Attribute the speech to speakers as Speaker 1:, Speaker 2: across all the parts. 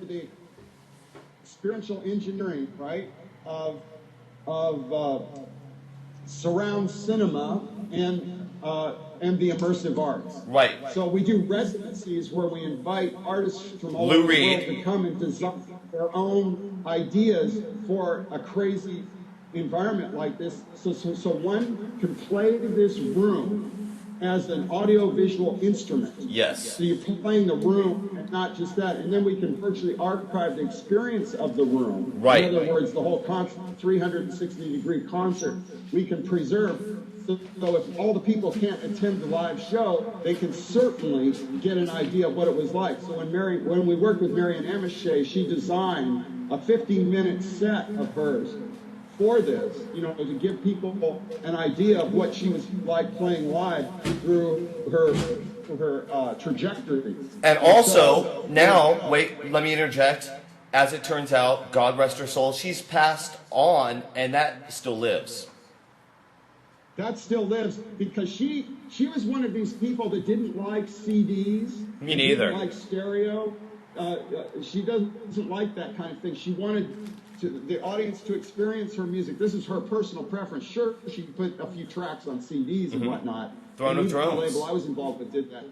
Speaker 1: the experiential engineering, right, of surround cinema and the immersive arts.
Speaker 2: Right.
Speaker 1: So we do residencies where we invite artists from all
Speaker 2: Lou
Speaker 1: over the
Speaker 2: Reed.
Speaker 1: world to come and design their own ideas for a crazy environment like this. So one can play this room as an audio-visual instrument.
Speaker 2: Yes.
Speaker 1: So you're playing the room and not just that. And then we can virtually archive the experience of the room.
Speaker 2: Right.
Speaker 1: In other words, the whole concert, 360-degree concert, we can preserve. So if all the people can't attend the live show, they can certainly get an idea of what it was like. So when we worked with Marian Amiche, she designed a 15-minute set of hers for this, to give people an idea of what she was like playing live through her trajectory.
Speaker 2: And also, now, wait, let me interject. As it turns out, God rest her soul, she's passed on, and that still lives.
Speaker 1: That still lives because she was one of these people that didn't like CDs.
Speaker 2: Me neither.
Speaker 1: Didn't like stereo. She doesn't like that kind of thing. She wanted the audience to experience her music. This is her personal preference. Sure, she put a few tracks on CDs and whatnot.
Speaker 2: Throne of Drones.
Speaker 1: The label I was involved with did that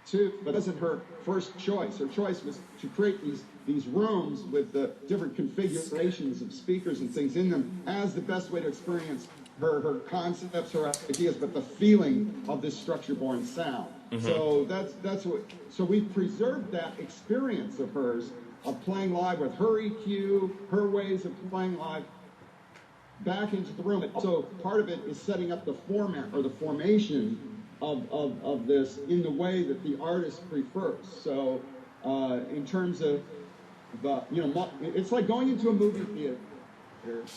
Speaker 1: too, but it wasn't her first choice. Her choice was to create these rooms with the different configurations of speakers and things in them as the best way to experience her concepts, her ideas, but the feeling of this structure-born sound. So that's what. So we preserved that experience of hers of playing live with her EQ, her ways of playing live, back into the room. So part of it is setting up the format or the formation of this in the way that the artist prefers. So in terms of it's like going into a movie theater.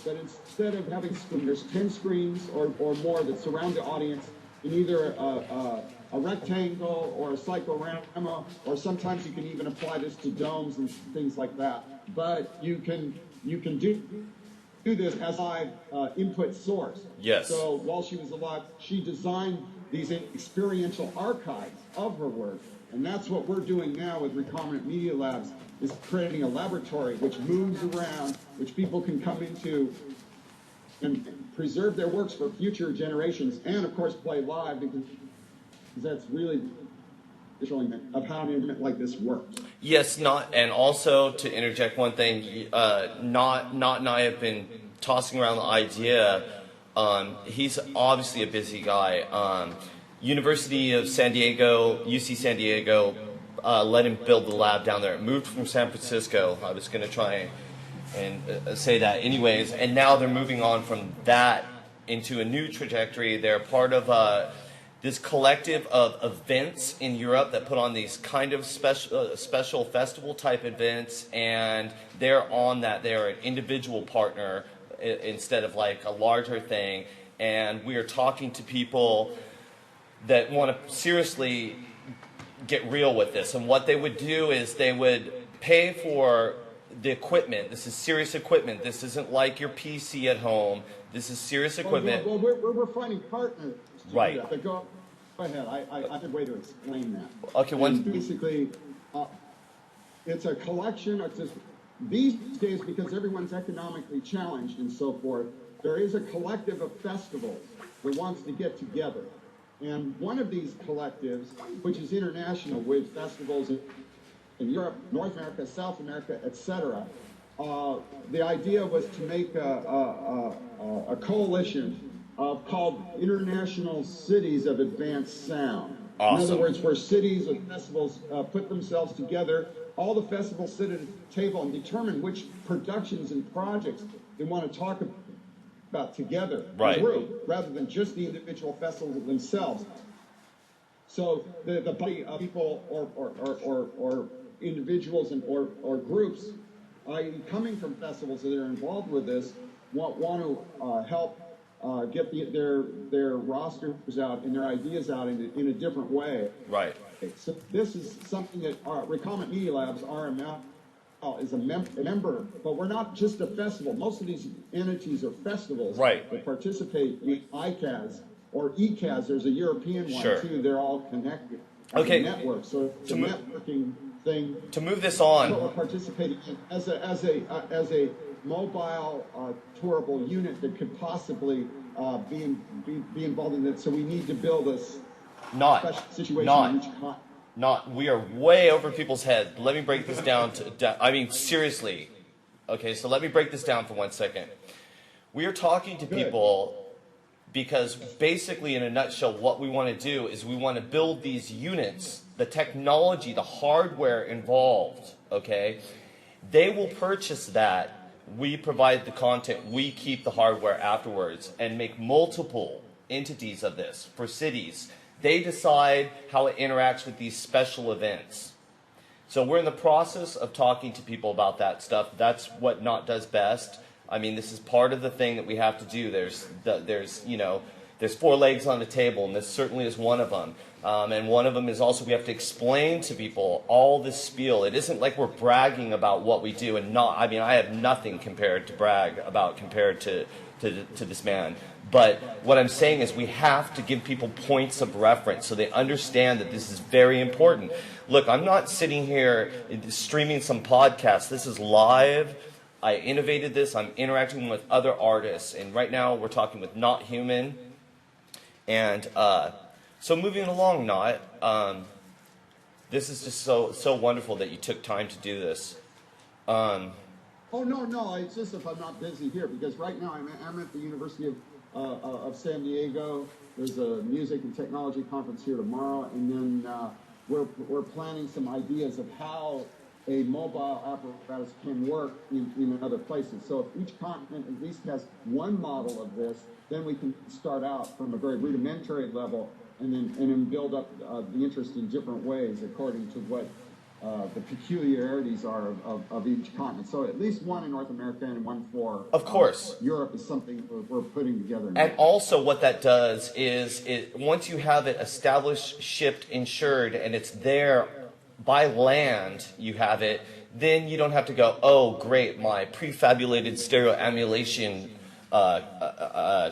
Speaker 1: But instead of having there's 10 screens or more that surround the audience in either a rectangle or a cyclorama, or sometimes you can even apply this to domes and things like that. But you can do this as live input source.
Speaker 2: Yes.
Speaker 1: So while she was alive, she designed these experiential archives of her work, and that's what we're doing now with Recombinant Media Labs. Is creating a laboratory which moves around, which people can come into and preserve their works for future generations, and of course play live, because that's really the element of how an instrument like this works.
Speaker 2: Yes, and also to interject one thing, Naut and I have been tossing around the idea. He's obviously a busy guy. University of San Diego, UC San Diego, let him build the lab down there. It moved from San Francisco. I was going to try and say that anyways. And now they're moving on from that into a new trajectory. They're part of this collective of events in Europe that put on these kind of special festival type events. And they're on that. They're an individual partner instead of like a larger thing. And we are talking to people that want to seriously get real with this, and what they would do is they would pay for the equipment. This is serious equipment. This isn't like your PC at home. This is serious equipment.
Speaker 1: Well, we're finding partners to
Speaker 2: right.
Speaker 1: do that. But go ahead. I have a way to explain that.
Speaker 2: Okay.
Speaker 1: Basically, it's a collection of these days, because everyone's economically challenged and so forth. There is a collective of festivals that wants to get together. And one of these collectives, which is international, with festivals in Europe, North America, South America, etc., the idea was to make a coalition called International Cities of Advanced Sound.
Speaker 2: Awesome.
Speaker 1: In other words, where cities and festivals put themselves together, all the festivals sit at a table and determine which productions and projects they want to talk about together,
Speaker 2: right,
Speaker 1: group, rather than just the individual festivals themselves. So the body of people or individuals or groups, coming from festivals that are involved with this, want to help get their rosters out and their ideas out in a different way.
Speaker 2: Right.
Speaker 1: So this is something that Recombinant Media Labs, RML, is a member, but we're not just a festival. Most of these entities are festivals that participate in ICAS or ECAS. There's a European one too. They're all connected.
Speaker 2: Okay.
Speaker 1: Network. So it's a networking thing.
Speaker 2: To move this
Speaker 1: What we're
Speaker 2: on,
Speaker 1: participating in as a mobile tourable unit that could possibly be involved in it. So we need to build a special situation in each continent.
Speaker 2: we are way over people's head. Let me break this down I mean, seriously. Okay, so let me break this down for 1 second. We are talking to people because basically, in a nutshell, what we want to do is we want to build these units, the technology, the hardware involved, okay? They will purchase that. We provide the content. We keep the hardware afterwards and make multiple entities of this for cities. They decide how it interacts with these special events. So we're in the process of talking to people about that stuff. That's what Naut does best. I mean, this is part of the thing that we have to do. There's 4 legs on the table, and this certainly is one of them. And one of them is also we have to explain to people all this spiel. It isn't like we're bragging about what we do and not. I mean, I have nothing compared to this man. But what I'm saying is we have to give people points of reference so they understand that this is very important. Look, I'm not sitting here streaming some podcast. This is live. I innovated this. I'm interacting with other artists. And right now we're talking with Naut Human. And so moving along, Naut, this is just so wonderful that you took time to do this.
Speaker 1: Oh, no. It's just if I'm not busy here, because right now I'm at the University of San Diego. There's a music and technology conference here tomorrow, and then we're planning some ideas of how a mobile apparatus can work in other places. So if each continent at least has one model of this, then we can start out from a very rudimentary level and then build up the interest in different ways according to what the peculiarities are of each continent. So at least one in North America and one for
Speaker 2: of course
Speaker 1: Europe is something we're putting together now.
Speaker 2: And also what that does is once you have it established, shipped, insured, and it's there by land, you have it, then you don't have to go, oh great, my prefabulated stereo emulation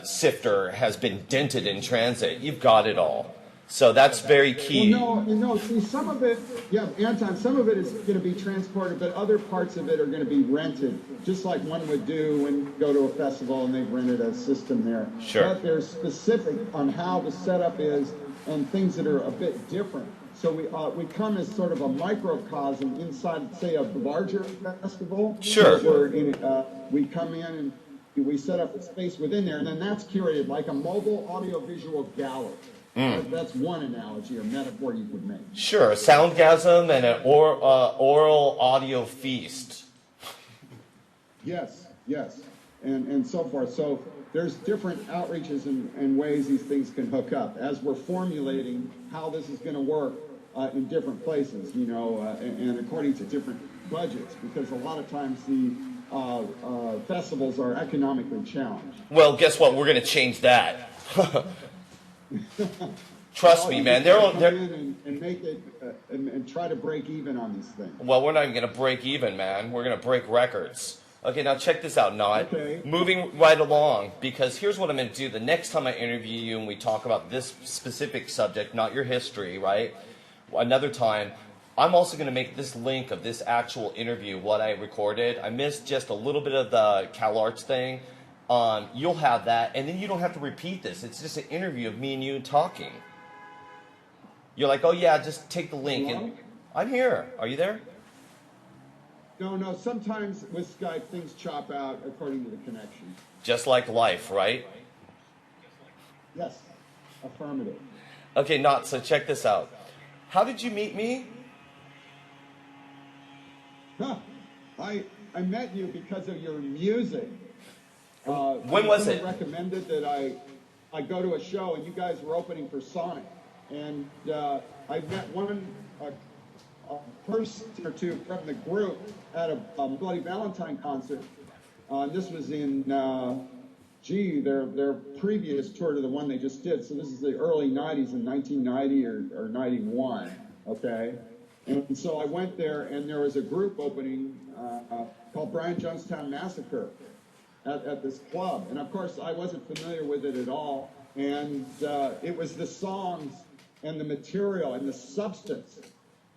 Speaker 2: sifter has been dented in transit. You've got it all. So that's very key.
Speaker 1: Well, no. See, some of it, Anton, some of it is going to be transported, but other parts of it are going to be rented, just like one would do when you go to a festival and they've rented a system there.
Speaker 2: Sure.
Speaker 1: But they're specific on how the setup is and things that are a bit different. So we come as sort of a microcosm inside, say, a larger festival.
Speaker 2: Sure.
Speaker 1: We come in and we set up a space within there, and then that's curated like a mobile audiovisual gallery. That's one analogy or metaphor you could make.
Speaker 2: Sure, a soundgasm and an oral audio feast.
Speaker 1: Yes, and so forth. So there's different outreaches and ways these things can hook up as we're formulating how this is going to work in different places, and according to different budgets, because a lot of times the festivals are economically challenged.
Speaker 2: Well, guess what? We're going to change that. Trust me, man. They're
Speaker 1: and make it and try to break even on these things.
Speaker 2: Well, we're not even going to break even, man. We're going to break records. Okay, now check this out, Naut.
Speaker 1: Okay.
Speaker 2: Moving right along, because here's what I'm going to do. The next time I interview you and we talk about this specific subject, not your history, right? Another time, I'm also going to make this link of this actual interview, what I recorded. I missed just a little bit of the CalArts thing. You'll have that, and then you don't have to repeat this. It's just an interview of me and you talking. You're like, oh yeah, just take the link.
Speaker 1: Hello?
Speaker 2: And I'm here. Are you there?
Speaker 1: No. Sometimes with Skype, things chop out according to the connection.
Speaker 2: Just like life, right?
Speaker 1: Yes, affirmative.
Speaker 2: Okay, Naut, so check this out. How did you meet me?
Speaker 1: I met you because of your music.
Speaker 2: When was it?
Speaker 1: Recommended that I go to a show, and you guys were opening for Sonic, and I met one a person or two from the group at a Bloody Valentine concert. This was in their previous tour to the one they just did. So this is the early '90s, in 1990 or '91. Okay, and so I went there, and there was a group opening called Brian Jonestown Massacre at this club, and of course I wasn't familiar with it at all, and it was the songs and the material and the substance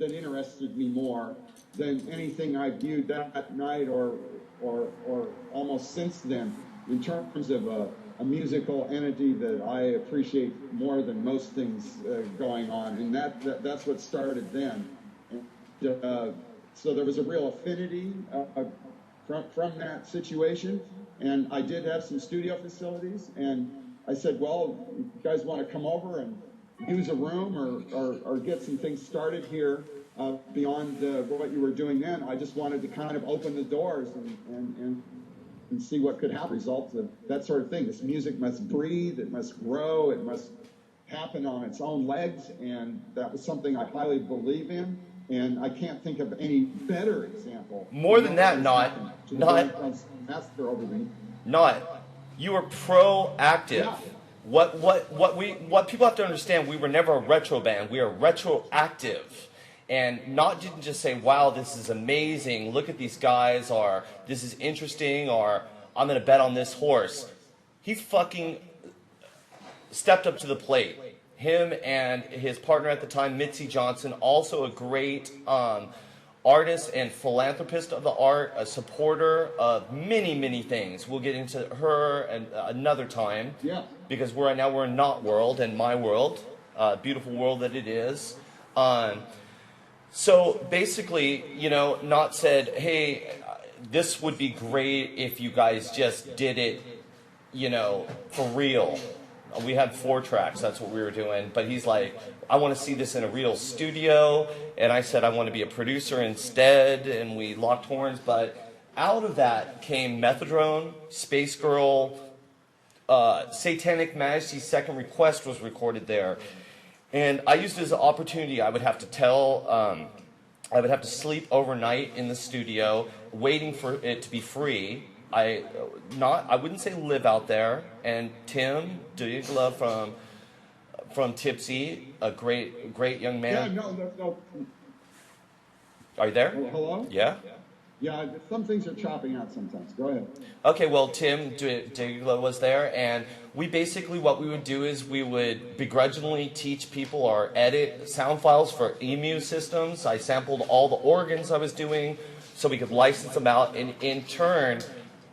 Speaker 1: that interested me more than anything I viewed that night or almost since then in terms of a musical entity that I appreciate more than most things going on, and that's what started then. And, so there was a real affinity from that situation, and I did have some studio facilities, and I said, well, you guys want to come over and use a room or get some things started here beyond what you were doing then. I just wanted to kind of open the doors and see what could happen, results of that sort of thing. This music must breathe, it must grow, it must happen on its own legs, and that was something I highly believe in. And I can't think of any better example.
Speaker 2: More than that, not you were proactive.
Speaker 1: Yeah.
Speaker 2: What people have to understand, we were never a retro band. We are retroactive. And not didn't just say, wow, this is amazing, look at these guys, or this is interesting, or I'm going to bet on this horse. He fucking stepped up to the plate. Him and his partner at the time, Mitzi Johnson, also a great artist and philanthropist of the art, a supporter of many, many things. We'll get into her another time.
Speaker 1: Yeah.
Speaker 2: Because right now we're in Naut world and my world, beautiful world that it is. So basically, Naut said, hey, this would be great if you guys just did it, for real. We had 4 tracks, that's what we were doing. But he's like, I want to see this in a real studio. And I said, I want to be a producer instead. And we locked horns. But out of that came Methadone, Space Girl, Satanic Majesty's Second Request was recorded there. And I used it as an opportunity. I would have to sleep overnight in the studio, waiting for it to be free. I wouldn't say live out there. And Tim Douglas from Tipsy, a great young man.
Speaker 1: Yeah, no.
Speaker 2: Are you there?
Speaker 1: Hello?
Speaker 2: Yeah?
Speaker 1: Yeah, some things are chopping out sometimes. Go ahead.
Speaker 2: Okay, well, Tim Douglas was there, and we basically, what we would do is we would begrudgingly teach people or edit sound files for EMU systems. I sampled all the organs I was doing so we could license them out, and in turn,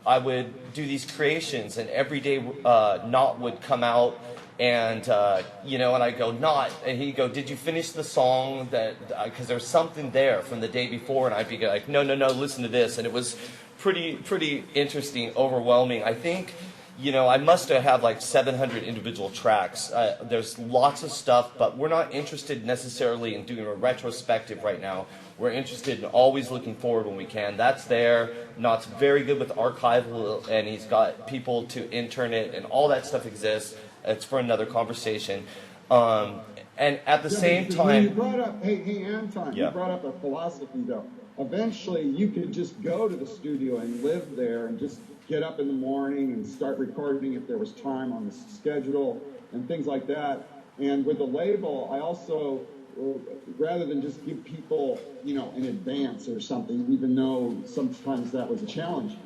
Speaker 2: I would do these creations, and every day Naut would come out, and and I'd go, Naut, and he'd go, did you finish the song? Because there's something there from the day before, and I'd be like, no, listen to this, and it was pretty interesting, overwhelming. I think, I must have had like 700 individual tracks. There's lots of stuff, but we're not interested necessarily in doing a retrospective right now. We're interested in always looking forward when we can. That's there. Naut's very good with archival, and he's got people to intern it, and all that stuff exists. It's for another conversation. And at the same time...
Speaker 1: You brought up, hey, Anton,
Speaker 2: yeah.
Speaker 1: You brought up a philosophy, though. Eventually, you could just go to the studio and live there and just get up in the morning and start recording if there was time on the schedule and things like that. And with the label, I also... rather than just give people, an advance or something, even though sometimes that was a challenge.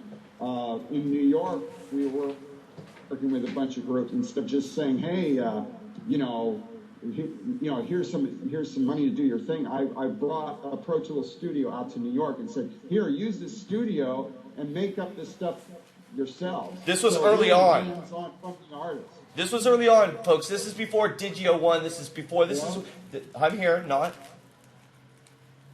Speaker 1: In New York, we were working with a bunch of groups instead of just saying, hey, here's some money to do your thing. I brought a Pro Tools studio out to New York and said, here, use this studio and make up this stuff yourselves.
Speaker 2: This was early on.
Speaker 1: Hands-on from the artists.
Speaker 2: This was early on, folks. This is before Digio 1. I'm here, Naut.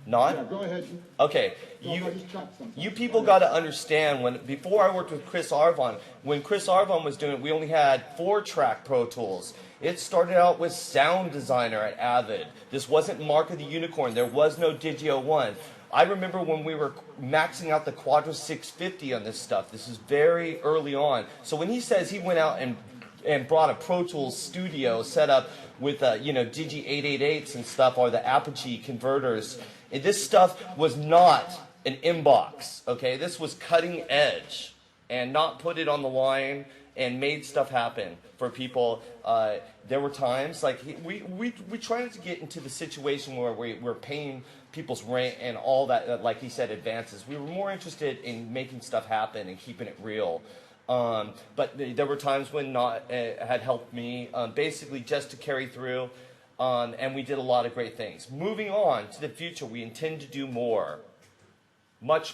Speaker 1: Yeah, go ahead.
Speaker 2: Okay. You people got to understand, before I worked with Chris Arvon, when Chris Arvon was doing it, we only had 4-track Pro Tools. It started out with Sound Designer at Avid. This wasn't Mark of the Unicorn. There was no Digio 1. I remember when we were maxing out the Quadra 650 on this stuff. This is very early on. So when he says he went out and brought a Pro Tools studio set up with, Digi 888s and stuff, or the Apogee converters. And this stuff was not an inbox, okay? This was cutting edge, and not put it on the line and made stuff happen for people. There were times, like, we tried to get into the situation where we're paying people's rent and all that, like he said, advances. We were more interested in making stuff happen and keeping it real. But there were times when Naut had helped me, basically just to carry through. and we did a lot of great things. Moving on to the future, we intend to do more, much